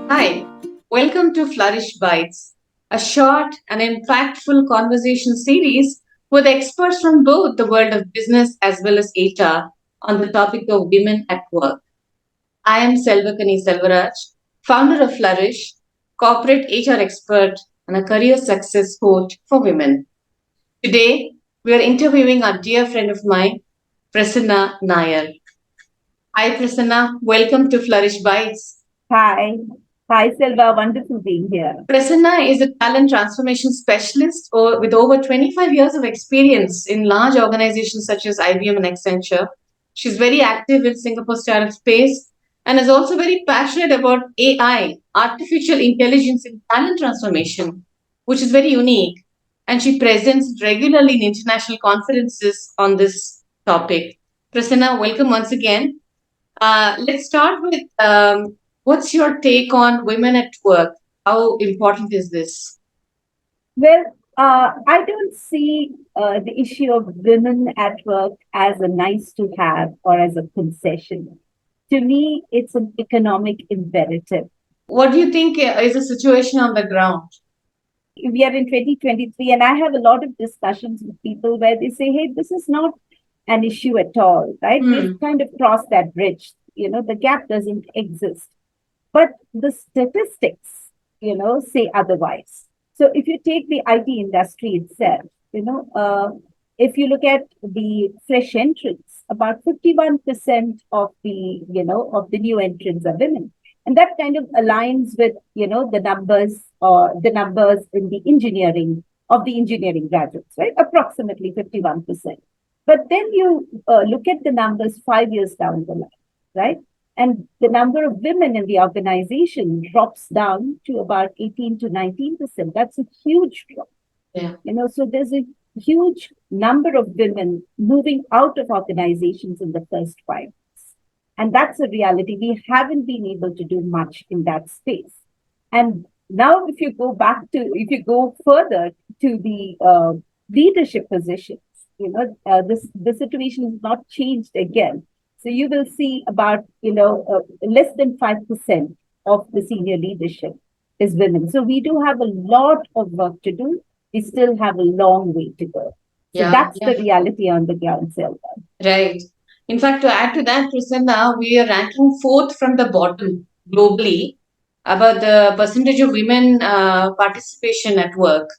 Hi, welcome to Flourishe Bytes, a short and impactful conversation series with experts from both the world of business as well as HR on the topic of women at work. I am Selva, founder of Flourish, corporate HR expert and a career success coach for women. Today, we are interviewing a dear friend of mine, Prasanna Nair. Hi, Prasanna. Welcome to Flourishe Bytes. Hi. Hi, Selva. Wonderful being here. Prasanna is a talent transformation specialist with over 25 years of experience in large organizations such as IBM and Accenture. She's very active in Singapore startup space and is also very passionate about AI, artificial intelligence in talent transformation, which is very unique. And she presents regularly in international conferences on this topic. Prasanna, welcome once again. Let's start with what's your take on women at work? How important is this? I don't see the issue of women at work as a nice to have or as a concession. To me, it's an economic imperative. What do you think is the situation on the ground? We are in 2023, and I have a lot of discussions with people where they say, hey, this is not an issue at all, right? We've kind of crossed that bridge. The gap doesn't exist. But the statistics, say otherwise. So if you take the IT industry itself, if you look at the fresh entrants, about 51% of the new entrants are women. And that kind of aligns with, the numbers in the engineering graduates, right? Approximately 51%. But then you look at the numbers 5 years down the line, right? And the number of women in the organization drops down to about 18 to 19%. That's a huge drop. Yeah. So there's a huge number of women moving out of organizations in the first 5 years. And that's a reality. We haven't been able to do much in that space. And now, if you go further to the leadership positions, the situation has not changed again. So you will see about less than 5% of the senior leadership is women. So we do have a lot of work to do. We still have a long way to go. So that's the reality on the ground, Selva. Right. In fact, to add to that, Prasanna, we are ranking fourth from the bottom globally about the percentage of women participation at work.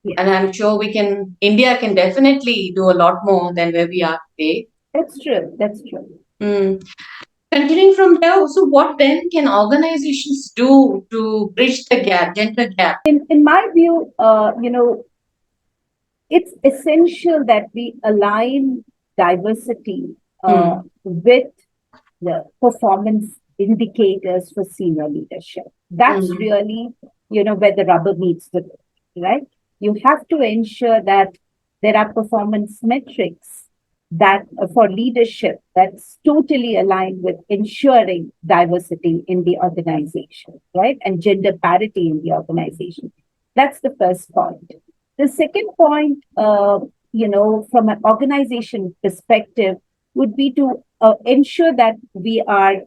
Yeah. And I'm sure India can definitely do a lot more than where we are today. That's true. That's true. Continuing from there, so what then can organizations do to bridge the gap, gender gap? In my view, it's essential that we align diversity with the performance indicators for senior leadership. That's really, where the rubber meets the road, right? You have to ensure that there are performance metrics that for leadership that's totally aligned with ensuring diversity in the organization, right? And gender parity in the organization. That's the first point. The second point, from an organization perspective, would be to ensure that we are,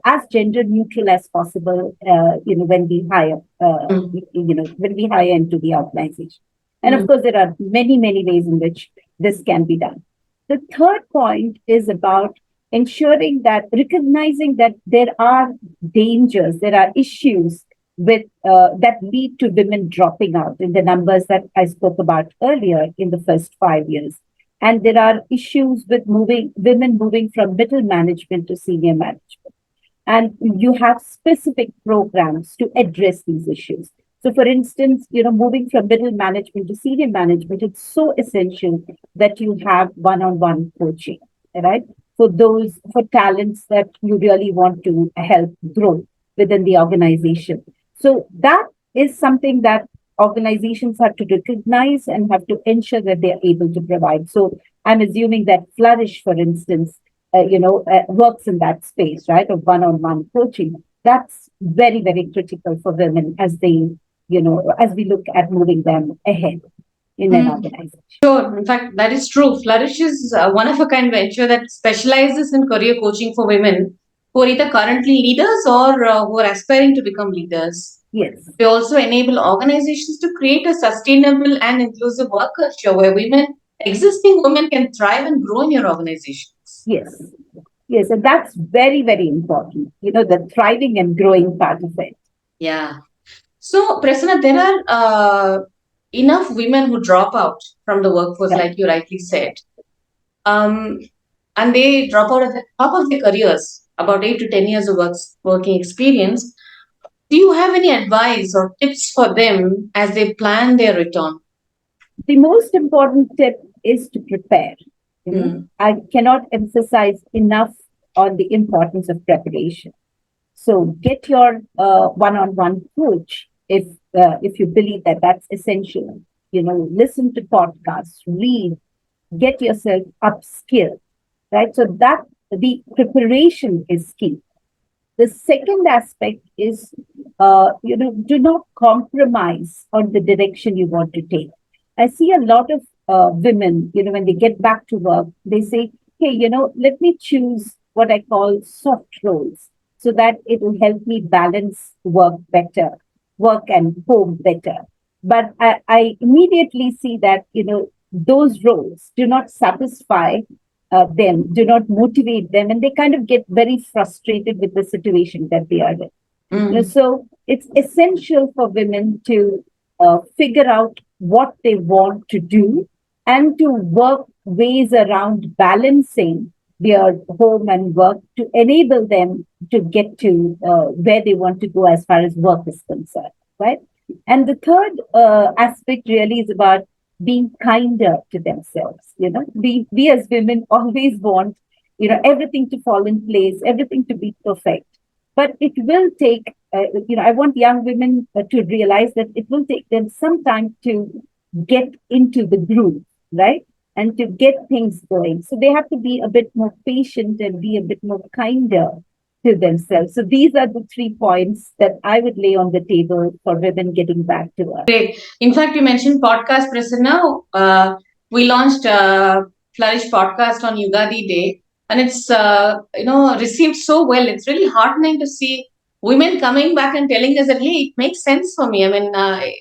as gender neutral as possible, when we hire, when we hire into the organization. And of course, there are many, many ways in which this can be done. The third point is about recognizing that there are dangers, there are issues with that lead to women dropping out in the numbers that I spoke about earlier in the first 5 years. And there are issues with women moving from middle management to senior management. And you have specific programs to address these issues. So, for instance, moving from middle management to senior management, it's so essential that you have one-on-one coaching, right? For talents that you really want to help grow within the organization. So that is something that organizations have to recognize and have to ensure that they're able to provide. So I'm assuming that Flourish, for instance, works in that space, right, of one-on-one coaching. That's very, very critical for women as as we look at moving them ahead in an organization. Sure. In fact, that is true. Flourish is one of a kind venture that specializes in career coaching for women. who are either currently leaders or who are aspiring to become leaders. Yes, We also enable organizations to create a sustainable and inclusive work culture where existing women can thrive and grow in your organizations. yes, yes. And that's very, very important, the thriving and growing part of it. Yeah. So, Prasanna, there are enough women who drop out from the workforce, Right. like you rightly said. Um, and they drop out at the top of their careers, about 8 to 10 years of working experience. Do you have any advice or tips for them as they plan their return? The most important tip is to prepare. Hmm. I cannot emphasize enough on the importance of preparation. So get your one-on-one coach if you believe that that's essential. Listen to podcasts, read, get yourself upskilled, right? So that the preparation is key. The second aspect is, do not compromise on the direction you want to take. I see a lot of women, when they get back to work, they say, hey, let me choose what I call soft roles so that it will help me balance work and home better. But I immediately see that, those roles do not satisfy them, do not motivate them, and they kind of get very frustrated with the situation that they are in. Mm. So it's essential for women to figure out what they want to do and to work ways around balancing their home and work to enable them to get to where they want to go as far as work is concerned, right? And the third aspect really is about being kinder to themselves. We as women always want, everything to fall in place, everything to be perfect. But it will take, I want young women to realize that it will take them some time to get into the groove, right? And to get things going. So they have to be a bit more patient and be a bit more kinder to themselves. So these are the 3 points that I would lay on the table for women getting back to work. Great. In fact, you mentioned podcast, Prasanna. We launched Flourish podcast on Yugadi Day, and it's received so well. It's really heartening to see women coming back and telling us that, hey, it makes sense for me. I mean,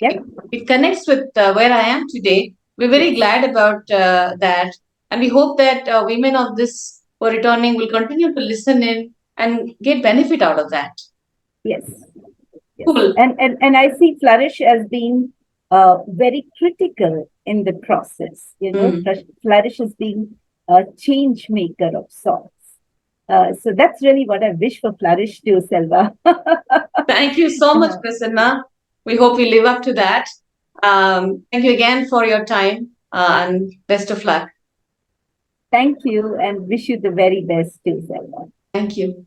Yep. it connects with where I am today. We're very Yes. glad about that, and we hope that women of this who are returning will continue to listen in and get benefit out of that. Yes. Yes. Cool. And I see Flourish as being very critical in the process. Mm. Flourish as being a change maker of sorts. So that's really what I wish for Flourish too, Selva. Thank you so much, Prasanna. We hope we live up to that. Thank you again for your time and best of luck. Thank you and wish you the very best too, Selva. Thank you.